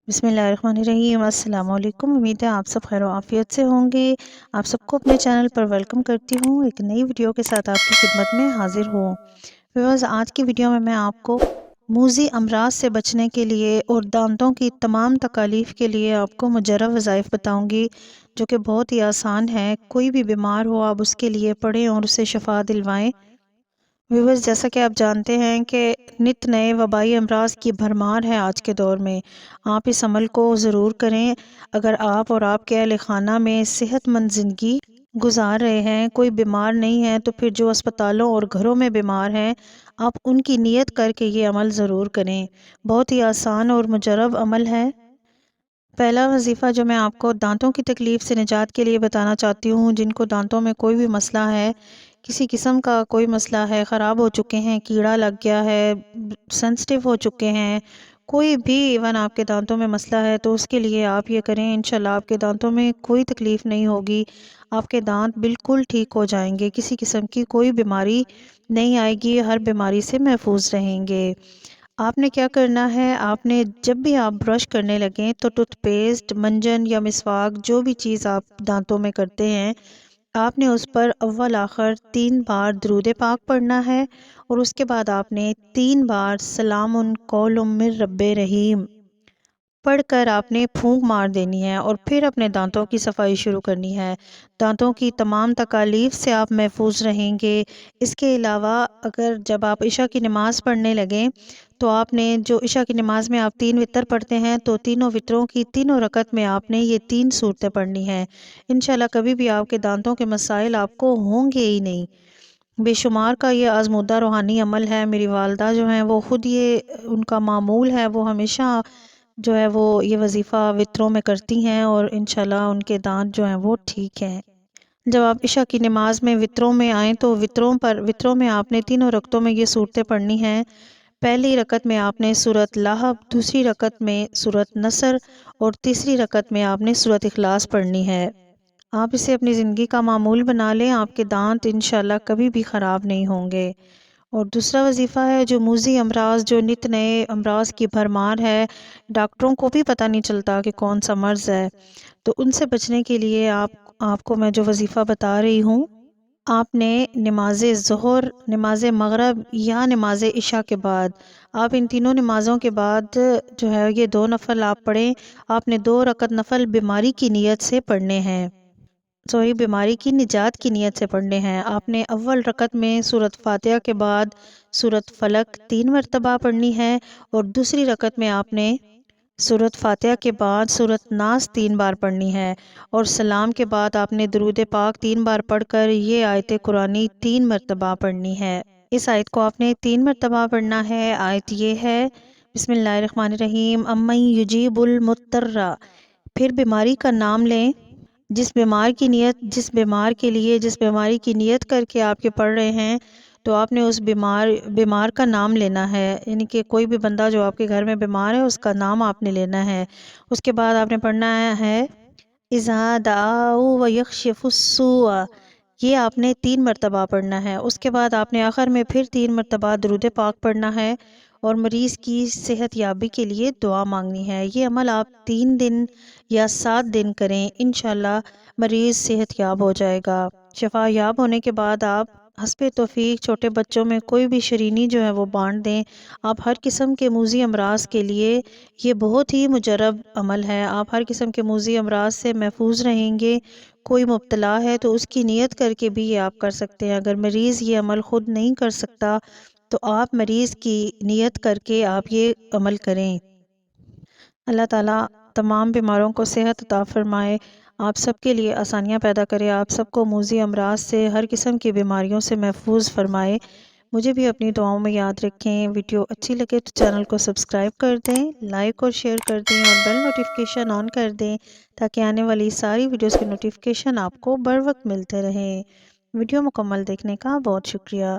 बिस्मिल्लाहिर्रहमानिर्रहीम। अस्सलाम वालेकुम। उम्मीद है आप सब खैर आफियत से होंगे। आप सबको अपने चैनल पर वेलकम करती हूँ। एक नई वीडियो के साथ आपकी खिदमत में हाजिर हूँ। व्यूअर्स, आज की वीडियो में मैं आपको मूज़ी अमराज से बचने के लिए और दांतों की तमाम तकालीफ के लिए आपको मुजर्रब वज़ाइफ बताऊँगी, जो कि बहुत ही आसान है। कोई भी बीमार हो आप उसके लिए पढ़ें और उसे शफा दिलवाएँ। व्यूअर्स, जैसा कि आप जानते हैं कि नित नए वबाई अमराज की भरमार है आज के दौर में। आप इस अमल को ज़रूर करें। अगर आप और आपके अहल खाना में सेहतमंद ज़िंदगी गुजार रहे हैं, कोई बीमार नहीं है, तो फिर जो अस्पतालों और घरों में बीमार हैं, आप उनकी नीयत करके ये अमल ज़रूर करें। बहुत ही आसान और मुजर्रब अमल है। पहला वजीफ़ा जो मैं आपको दांतों की तकलीफ़ से निजात के लिए बताना चाहती हूँ, जिनको दांतों में कोई भी मसला है, किसी किस्म का कोई मसला है, ख़राब हो चुके हैं, कीड़ा लग गया है, सेंसिटिव हो चुके हैं, कोई भी इवन आपके दांतों में मसला है, तो उसके लिए आप ये करें। इंशाल्लाह आपके दांतों में कोई तकलीफ़ नहीं होगी। आपके दांत बिल्कुल ठीक हो जाएंगे। किसी किस्म की कोई बीमारी नहीं आएगी। हर बीमारी से महफूज रहेंगे। आपने क्या करना है, आपने जब भी आप ब्रश करने लगें तो टूथपेस्ट, मंजन या मिसवाक, जो भी चीज़ आप दांतों में करते हैं, आपने उस पर अव्वल आखिर 3 बार दरूद पाक पढ़ना है और उसके बाद आपने 3 बार सलामुन कौलुम मिर रब्बे रहीम पढ़कर आपने फूंक मार देनी है और फिर अपने दांतों की सफाई शुरू करनी है। दांतों की तमाम तकालीफ से आप महफूज रहेंगे। इसके अलावा अगर जब आप इशा की नमाज़ पढ़ने लगें, तो आपने जो इशा की नमाज़ में आप 3 वितर पढ़ते हैं, तो तीनों वितरों की तीनों रकत में आपने ये 3 सूरतें पढ़नी हैं। इंशाल्लाह कभी भी आपके दांतों के मसाइल आपको होंगे ही नहीं। बेशुमार का ये आज़मूदा रूहानी अमल है। मेरी वालदा जो हैं वो ख़ुद ये उनका मामूल है, वो हमेशा जो है वो ये वजीफ़ा वित्रों में करती हैं और इंशाल्लाह उनके दांत जो हैं वो ठीक हैं। जब आप इशा की नमाज में वित्रों में आएँ, तो वित्रों में आपने तीनों रकतों में ये सूरतें पढ़नी हैं। पहली रकत में आपने सूरत लाहब, दूसरी रकत में सूरत नसर और तीसरी रकत में आपने सूरत इखलास पढ़नी है। आप इसे अपनी ज़िंदगी का मामूल बना लें, आपके दांत इंशाल्लाह कभी भी ख़राब नहीं होंगे। और दूसरा वजीफ़ा है जो मूज़ी अमराज, जो नित नए अमराज की भरमार है, डॉक्टरों को भी पता नहीं चलता कि कौन सा मर्ज़ है, तो उनसे बचने के लिए आपको मैं जो वजीफ़ा बता रही हूँ, आपने नमाज ज़ोहर, नमाज मगरिब या नमाज इशा के बाद, आप इन तीनों नमाज़ों के बाद जो है ये 2 नफल आप पढ़ें। आपने 2 रकत नफल बीमारी की नीयत से पढ़ने हैं, सॉरी, बीमारी की निजात की नीयत से पढ़ने हैं। आपने अव्वल रकत में सूरत फातिहा के बाद सूरत फलक 3 मरतबा पढ़नी है और दूसरी रकत में आपने सूरत फातिहा के बाद सूरत नास 3 बार पढ़नी है और सलाम के बाद आपने दरूद पाक 3 बार पढ़कर ये आयत कुरानी 3 मरतबा पढ़नी है। इस आयत को आपने 3 मरतबा पढ़ना है। आयत ये है, बिस्मिल्लाहिर्रहमानिर्रहीम, अम्मन युजीबुल मुत्तर्रा। फिर बीमारी का नाम लें। जिस बीमारी की नियत करके आपके पढ़ रहे हैं, तो आपने उस बीमार का नाम लेना है। यानी कि कोई भी बंदा जो आपके घर में बीमार है, उसका नाम आपने लेना है। उसके बाद आपने पढ़ना है इज़ा दाऊ व यक्शिफुस्सूअ, ये आपने 3 मरतबा पढ़ना है। उसके बाद आपने आखिर में फिर 3 मरतबा दरूद पाक पढ़ना है और मरीज़ की सेहत याबी के लिए दुआ मांगनी है। ये अमल आप 3 दिन या 7 दिन करें, इंशाल्लाह मरीज़ सेहत याब हो जाएगा। शफा याब होने के बाद आप हस्बे तौफीक छोटे बच्चों में कोई भी शरीनी जो है वो बांट दें। आप हर किस्म के मूज़ी अमराज के लिए ये बहुत ही मुजर्रब अमल है। आप हर किस्म के मूज़ी अमराज से महफूज रहेंगे। कोई मुब्तला है तो उसकी नीयत करके भी ये आप कर सकते हैं। अगर मरीज़ ये अमल ख़ुद नहीं कर सकता, तो आप मरीज़ की नीयत करके आप ये अमल करें। अल्लाह ताला तमाम बीमारों को सेहत अता फ़रमाए, आप सबके लिए आसानियाँ पैदा करे, आप सबको मूज़ी अमराज से, हर किस्म की बीमारियों से महफूज फ़रमाए। मुझे भी अपनी दुआओं में याद रखें। वीडियो अच्छी लगे तो चैनल को सब्सक्राइब कर दें, लाइक और शेयर कर दें और बेल नोटिफिकेशन ऑन कर दें, ताकि आने वाली सारी वीडियोस के नोटिफिकेशन आपको बर वक्त मिलते रहें। वीडियो मुकम्मल देखने का बहुत शुक्रिया।